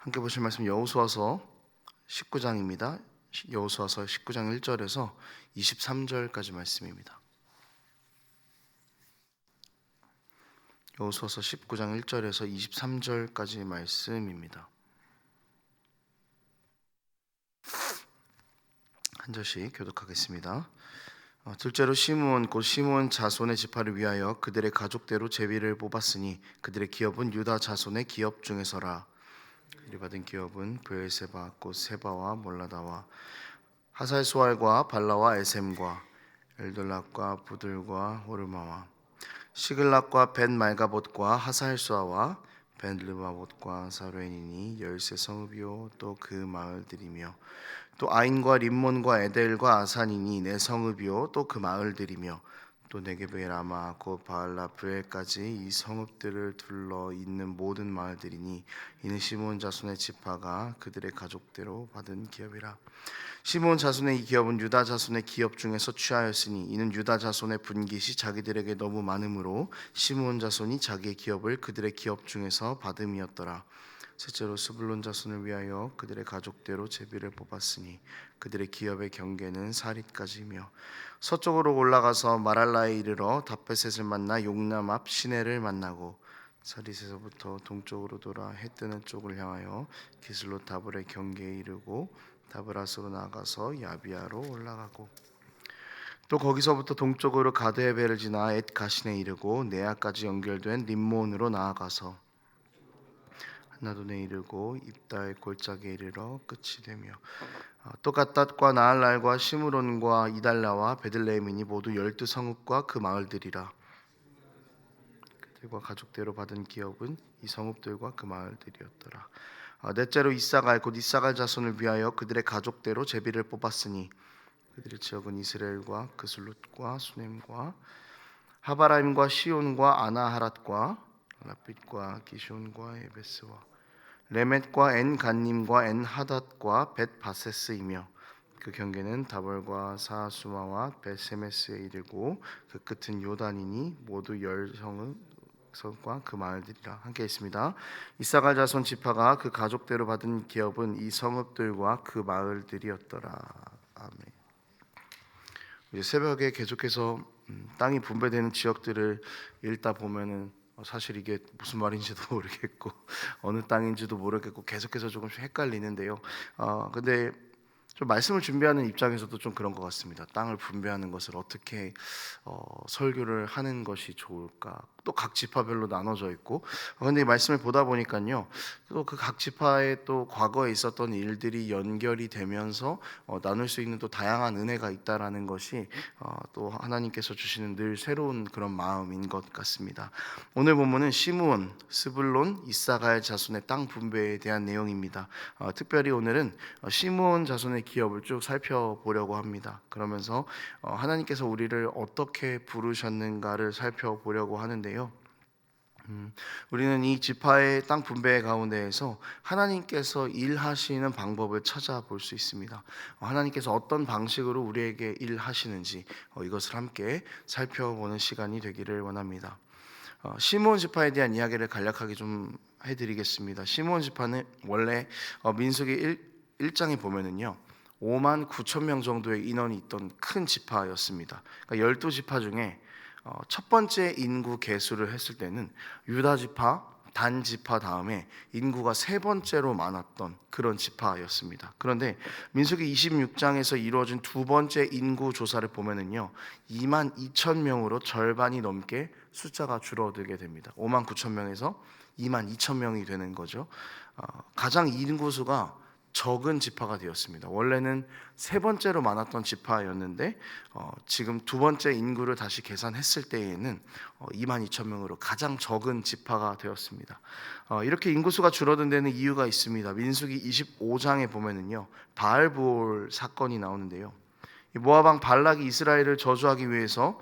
함께 보실 말씀 여호수아서 19장입니다. 여호수아서 19장 1절에서 23절까지 말씀입니다. 여호수아서 19장 1절에서 23절까지 말씀입니다. 한 절씩 교독하겠습니다. 둘째로 시므온 곧 시므온 자손의 지파를 위하여 그들의 가족대로 제비를 뽑았으니 그들의 기업은 유다 자손의 기업 중에서라. 그들이 받은 기업은 브엘세바 곧 세바와 몰라다와 하살소알과 발라와 에셈과 엘돌락과 부들과 호르마와 시글락과 벤 말가봇과 하살소아와 벤 르바봇과 사르엔이니 13성읍이요 또 그 마을들이며 또 아인과 림몬과 에델과 아산이니 네 성읍이요 또 그 마을들이며 또 네게브의 라마 곧 바알라브엘까지 이 성읍들을 둘러 있는 모든 마을들이니 이는 시므온 자손의 지파가 그들의 가족대로 받은 기업이라. 시므온 자손의 이 기업은 유다 자손의 기업 중에서 취하였으니 이는 유다 자손의 분깃이 자기들에게 너무 많으므로 시므온 자손이 자기의 기업을 그들의 기업 중에서 받음이었더라. 셋째로 스불론 자손을 위하여 그들의 가족대로 제비를 뽑았으니 그들의 기업의 경계는 사릿까지며 서쪽으로 올라가서 마랄라에 이르러 다베셋을 만나 용남 앞 시내를 만나고 사릿에서부터 동쪽으로 돌아 해 뜨는 쪽을 향하여 기슬롯 다볼의 경계에 이르고 다브라스로 나아가서 야비아로 올라가고 또 거기서부터 동쪽으로 가드헤벨을 지나 엣 가신에 이르고 네아까지 연결된 림몬으로 나아가서 한나돈에 이르고 입다의 골짜기에 이르러 끝이 되며 또 갓닷과 나할랄과 시므론과 이달라와 베들레헴이니 모두 12성읍과 그 마을들이라. 그들과 가족대로 받은 기업은 이 성읍들과 그 마을들이었더라. 넷째로 이사갈 곧 이사갈 자손을 위하여 그들의 가족대로 제비를 뽑았으니 그들의 지역은 이스라엘과 그슬롯과 수넴과 하바라임과 시온과 아나하랏과 라빛과 기숤과 에베스와 레멧과 엔간님과 엔하닷과 벳바세스이며 그 경계는 다볼과 사수마와 벳세메스에 이르고 그 끝은 요단이니 모두 10성읍과 그 마을들이라. 함께 있습니다. 이사갈 자손 지파가 그 가족대로 받은 기업은 이 성읍들과 그 마을들이었더라. 아멘. 이제 새벽에 계속해서 땅이 분배되는 지역들을 읽다 보면은 사실 이게 무슨 말인지도 모르겠고 어느 땅인지도 모르겠고 계속해서 조금씩 헷갈리는데요. 근데 좀 말씀을 준비하는 입장에서도 좀 그런 것 같습니다. 땅을 분배하는 것을 어떻게 설교를 하는 것이 좋을까? 또 각 지파별로 나눠져 있고, 근데 이 말씀을 보다 보니까요, 또 그 각 지파의 또 과거에 있었던 일들이 연결이 되면서 나눌 수 있는 또 다양한 은혜가 있다라는 것이 또 하나님께서 주시는 늘 새로운 그런 마음인 것 같습니다. 오늘 본문은 시므온, 스불론, 이사갈 자손의 땅 분배에 대한 내용입니다. 특별히 오늘은 시므온 자손의 기업을 쭉 살펴보려고 합니다. 그러면서 하나님께서 우리를 어떻게 부르셨는가를 살펴보려고 하는데요. 우리는 이 지파의 땅 분배 가운데에서 하나님께서 일하시는 방법을 찾아볼 수 있습니다. 하나님께서 어떤 방식으로 우리에게 일하시는지 이것을 함께 살펴보는 시간이 되기를 원합니다. 시므온 지파에 대한 이야기를 간략하게 좀 해드리겠습니다. 시므온 지파는 원래 민수기 1장에 보면은요 5만 9천 명 정도의 인원이 있던 큰 지파였습니다. 그러니까 12지파 중에 첫 번째 인구 계수를 했을 때는 유다 지파, 단 지파 다음에 인구가 세 번째로 많았던 그런 지파였습니다. 그런데 민수기 26장에서 이루어진 두 번째 인구 조사를 보면은요 2만 2천 명으로 절반이 넘게 숫자가 줄어들게 됩니다. 5만 9천 명에서 2만 2천 명이 되는 거죠. 가장 인구수가 적은 지파가 되었습니다. 원래는 세 번째로 많았던 지파였는데 지금 두 번째 인구를 다시 계산했을 때에는 2만 2천 명으로 가장 적은 지파가 되었습니다. 이렇게 인구수가 줄어든 데는 이유가 있습니다. 민수기 25장에 보면은요 바알볼 사건이 나오는데요. 모압 왕 발락이 이스라엘을 저주하기 위해서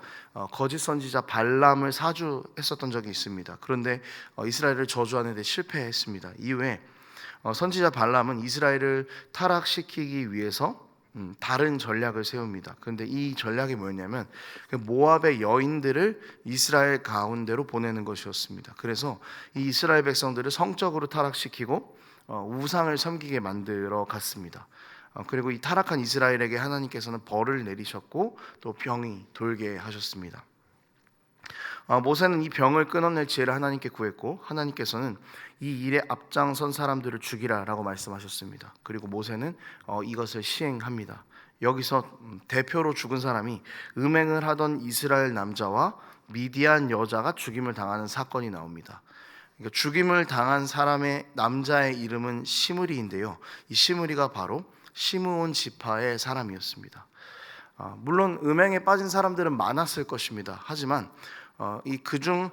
거짓 선지자 발람을 사주했었던 적이 있습니다. 그런데 이스라엘을 저주하는 데 실패했습니다. 이후에 선지자 발람은 이스라엘을 타락시키기 위해서 다른 전략을 세웁니다. 그런데 이 전략이 뭐였냐면 모압의 여인들을 이스라엘 가운데로 보내는 것이었습니다. 그래서 이 이스라엘 백성들을 성적으로 타락시키고 우상을 섬기게 만들어 갔습니다. 그리고 이 타락한 이스라엘에게 하나님께서는 벌을 내리셨고 또 병이 돌게 하셨습니다. 모세는 이 병을 끊어낼 지혜를 하나님께 구했고 하나님께서는 이 일에 앞장선 사람들을 죽이라라고 말씀하셨습니다. 그리고 모세는 이것을 시행합니다. 여기서 대표로 죽은 사람이 음행을 하던 이스라엘 남자와 미디안 여자가 죽임을 당하는 사건이 나옵니다. 그러니까 죽임을 당한 사람의 남자의 이름은 시므리인데요. 이 시므리가 바로 시므온 지파의 사람이었습니다. 물론 음행에 빠진 사람들은 많았을 것입니다. 하지만 이 그중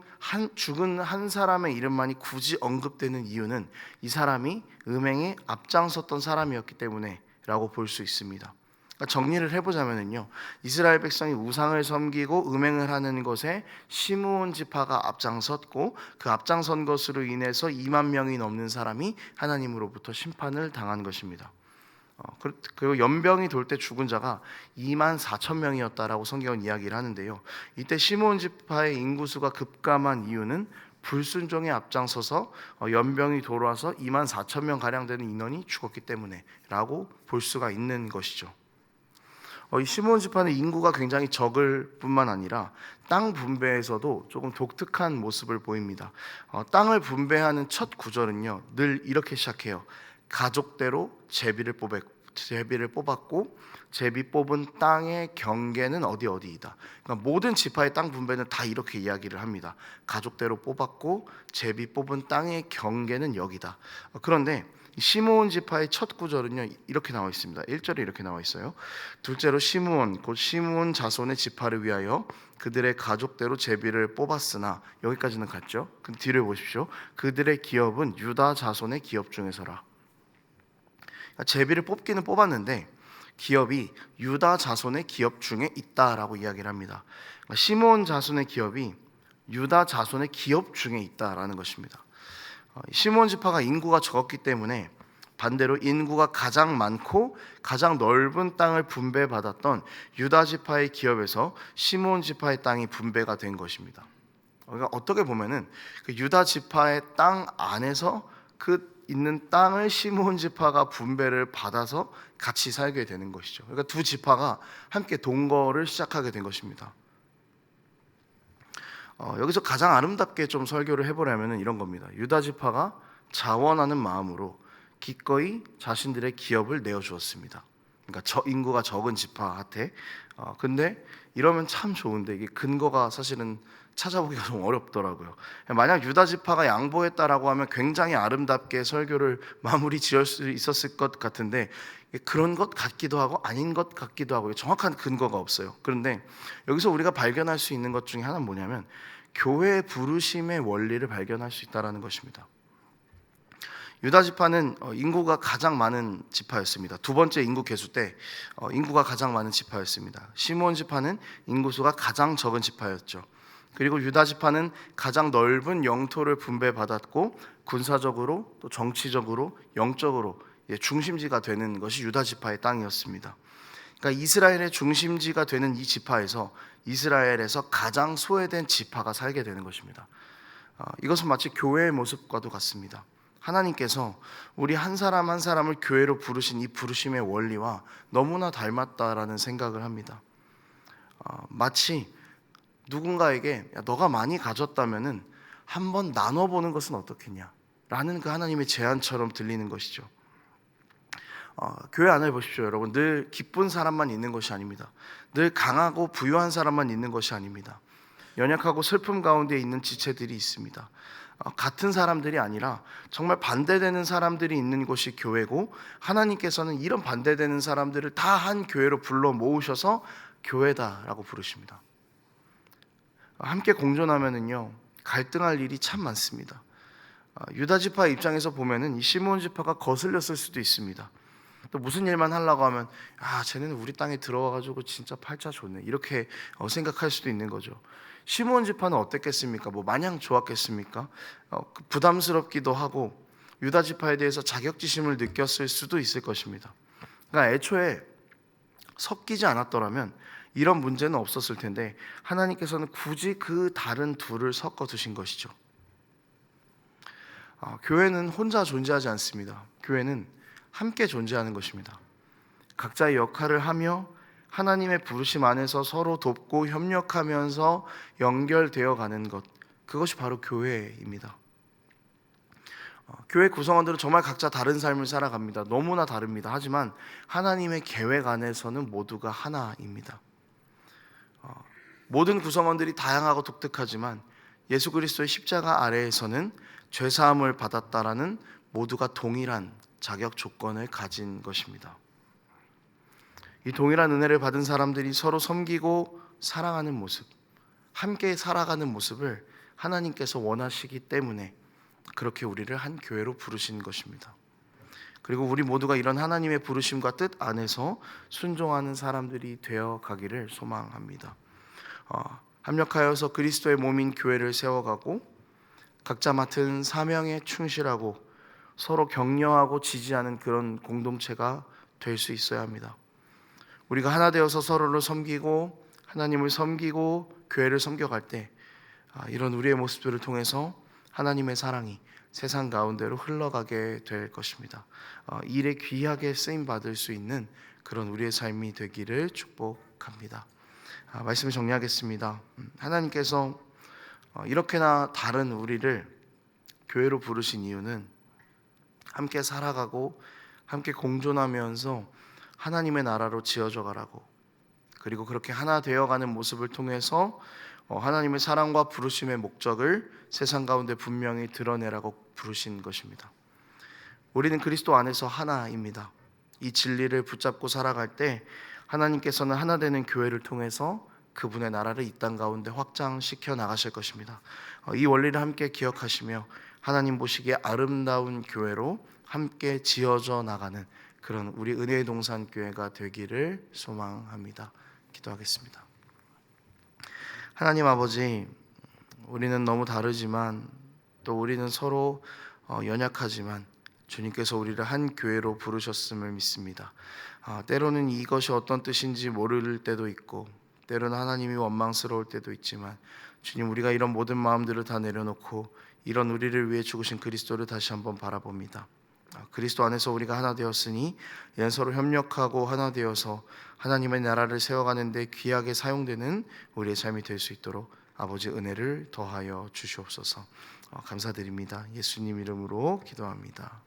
죽은 한 사람의 이름만이 굳이 언급되는 이유는 이 사람이 음행에 앞장섰던 사람이었기 때문에라고 볼 수 있습니다. 그러니까 정리를 해보자면요, 이스라엘 백성이 우상을 섬기고 음행을 하는 것에 시므온 지파가 앞장섰고 그 앞장선 것으로 인해서 2만 명이 넘는 사람이 하나님으로부터 심판을 당한 것입니다. 그리고 연병이 돌 때 죽은 자가 2만 4천 명이었다라고 성경은 이야기를 하는데요. 이때 시므온 지파의 인구수가 급감한 이유는 불순종에 앞장서서 연병이 돌아서 2만 4천 명 가량 되는 인원이 죽었기 때문에라고 볼 수가 있는 것이죠. 이 시므온 지파는 인구가 굉장히 적을 뿐만 아니라 땅 분배에서도 조금 독특한 모습을 보입니다. 땅을 분배하는 첫 구절은요, 늘 이렇게 시작해요. 가족대로 제비를 뽑았고 제비 뽑은 땅의 경계는 어디이다. 그러니까 모든 지파의 땅 분배는 다 이렇게 이야기를 합니다. 가족대로 뽑았고 제비 뽑은 땅의 경계는 여기다. 그런데 시므온 지파의 첫 구절은요 이렇게 나와 있습니다. 1절에 이렇게 나와 있어요. 둘째로 시므온 곧 시므온 자손의 지파를 위하여 그들의 가족대로 제비를 뽑았으나, 여기까지는 갔죠. 근데 뒤를 보십시오. 그들의 기업은 유다 자손의 기업 중에서라. 제비를 뽑기는 뽑았는데 기업이 유다 자손의 기업 중에 있다라고 이야기를 합니다. 시므온 자손의 기업이 유다 자손의 기업 중에 있다라는 것입니다. 시므온 지파가 인구가 적었기 때문에 반대로 인구가 가장 많고 가장 넓은 땅을 분배받았던 유다 지파의 기업에서 시므온 지파의 땅이 분배가 된 것입니다. 그러니까 어떻게 보면은 그 유다 지파의 땅 안에서 그 있는 땅을 시므온 지파가 분배를 받아서 같이 살게 되는 것이죠. 그러니까 두 지파가 함께 동거를 시작하게 된 것입니다. 여기서 가장 아름답게 좀 설교를 해보려면 이런 겁니다. 유다 지파가 자원하는 마음으로 기꺼이 자신들의 기업을 내어주었습니다. 그러니까 인구가 적은 지파한테. 근데 이러면 참 좋은데 이게 근거가 사실은 찾아보기가 좀 어렵더라고요. 만약 유다 지파가 양보했다라고 하면 굉장히 아름답게 설교를 마무리 지을 수 있었을 것 같은데 그런 것 같기도 하고 아닌 것 같기도 하고 정확한 근거가 없어요. 그런데 여기서 우리가 발견할 수 있는 것 중에 하나는 뭐냐면 교회의 부르심의 원리를 발견할 수 있다는 것입니다. 유다 지파는 인구가 가장 많은 지파였습니다. 두 번째 인구 계수 때 인구가 가장 많은 지파였습니다. 시므온 지파는 인구수가 가장 적은 지파였죠. 그리고 유다 지파는 가장 넓은 영토를 분배받았고 군사적으로 또 정치적으로 영적으로 중심지가 되는 것이 유다 지파의 땅이었습니다. 그러니까 이스라엘의 중심지가 되는 이 지파에서 이스라엘에서 가장 소외된 지파가 살게 되는 것입니다. 이것은 마치 교회의 모습과도 같습니다. 하나님께서 우리 한 사람 한 사람을 교회로 부르신 이 부르심의 원리와 너무나 닮았다라는 생각을 합니다. 마치 누군가에게 너가 많이 가졌다면은 한번 나눠보는 것은 어떻겠냐라는 그 하나님의 제안처럼 들리는 것이죠. 교회 안을 보십시오, 여러분. 늘 기쁜 사람만 있는 것이 아닙니다. 늘 강하고 부유한 사람만 있는 것이 아닙니다. 연약하고 슬픔 가운데 있는 지체들이 있습니다. 같은 사람들이 아니라 정말 반대되는 사람들이 있는 곳이 교회고 하나님께서는 이런 반대되는 사람들을 다 한 교회로 불러 모으셔서 교회다라고 부르십니다. 함께 공존하면은요 갈등할 일이 참 많습니다. 유다 지파 입장에서 보면은 이 시므온 지파가 거슬렸을 수도 있습니다. 또 무슨 일만 하려고 하면 쟤네는 우리 땅에 들어와가지고 진짜 팔자 좋네 이렇게 생각할 수도 있는 거죠. 시므온 지파는 어땠겠습니까? 마냥 좋았겠습니까? 부담스럽기도 하고 유다 지파에 대해서 자격지심을 느꼈을 수도 있을 것입니다. 그러니까 애초에 섞이지 않았더라면 이런 문제는 없었을 텐데 하나님께서는 굳이 그 다른 둘을 섞어 두신 것이죠. 교회는 혼자 존재하지 않습니다. 교회는 함께 존재하는 것입니다. 각자의 역할을 하며 하나님의 부르심 안에서 서로 돕고 협력하면서 연결되어 가는 것, 그것이 바로 교회입니다. 교회 구성원들은 정말 각자 다른 삶을 살아갑니다. 너무나 다릅니다. 하지만 하나님의 계획 안에서는 모두가 하나입니다. 모든 구성원들이 다양하고 독특하지만 예수 그리스도의 십자가 아래에서는 죄사함을 받았다라는 모두가 동일한 자격 조건을 가진 것입니다. 이 동일한 은혜를 받은 사람들이 서로 섬기고 사랑하는 모습, 함께 살아가는 모습을 하나님께서 원하시기 때문에 그렇게 우리를 한 교회로 부르신 것입니다. 그리고 우리 모두가 이런 하나님의 부르심과 뜻 안에서 순종하는 사람들이 되어 가기를 소망합니다. 합력하여서 그리스도의 몸인 교회를 세워가고 각자 맡은 사명에 충실하고 서로 격려하고 지지하는 그런 공동체가 될 수 있어야 합니다. 우리가 하나 되어서 서로를 섬기고 하나님을 섬기고 교회를 섬겨갈 때 이런 우리의 모습들을 통해서 하나님의 사랑이 세상 가운데로 흘러가게 될 것입니다. 일에 귀하게 쓰임받을 수 있는 그런 우리의 삶이 되기를 축복합니다. 말씀을 정리하겠습니다. 하나님께서 이렇게나 다른 우리를 교회로 부르신 이유는 함께 살아가고 함께 공존하면서 하나님의 나라로 지어져 가라고, 그리고 그렇게 하나 되어가는 모습을 통해서 하나님의 사랑과 부르심의 목적을 세상 가운데 분명히 드러내라고 부르신 것입니다. 우리는 그리스도 안에서 하나입니다. 이 진리를 붙잡고 살아갈 때 하나님께서는 하나 되는 교회를 통해서 그분의 나라를 이 땅 가운데 확장시켜 나가실 것입니다. 이 원리를 함께 기억하시며 하나님 보시기에 아름다운 교회로 함께 지어져 나가는 그런 우리 은혜의 동산 교회가 되기를 소망합니다. 기도하겠습니다. 하나님 아버지, 우리는 너무 다르지만 또 우리는 서로 연약하지만 주님께서 우리를 한 교회로 부르셨음을 믿습니다. 때로는 이것이 어떤 뜻인지 모를 때도 있고 때로는 하나님이 원망스러울 때도 있지만 주님, 우리가 이런 모든 마음들을 다 내려놓고 이런 우리를 위해 죽으신 그리스도를 다시 한번 바라봅니다. 그리스도 안에서 우리가 하나 되었으니 이는 서로 협력하고 하나 되어서 하나님의 나라를 세워가는 데 귀하게 사용되는 우리의 삶이 될 수 있도록 아버지 은혜를 더하여 주시옵소서. 감사드립니다. 예수님 이름으로 기도합니다.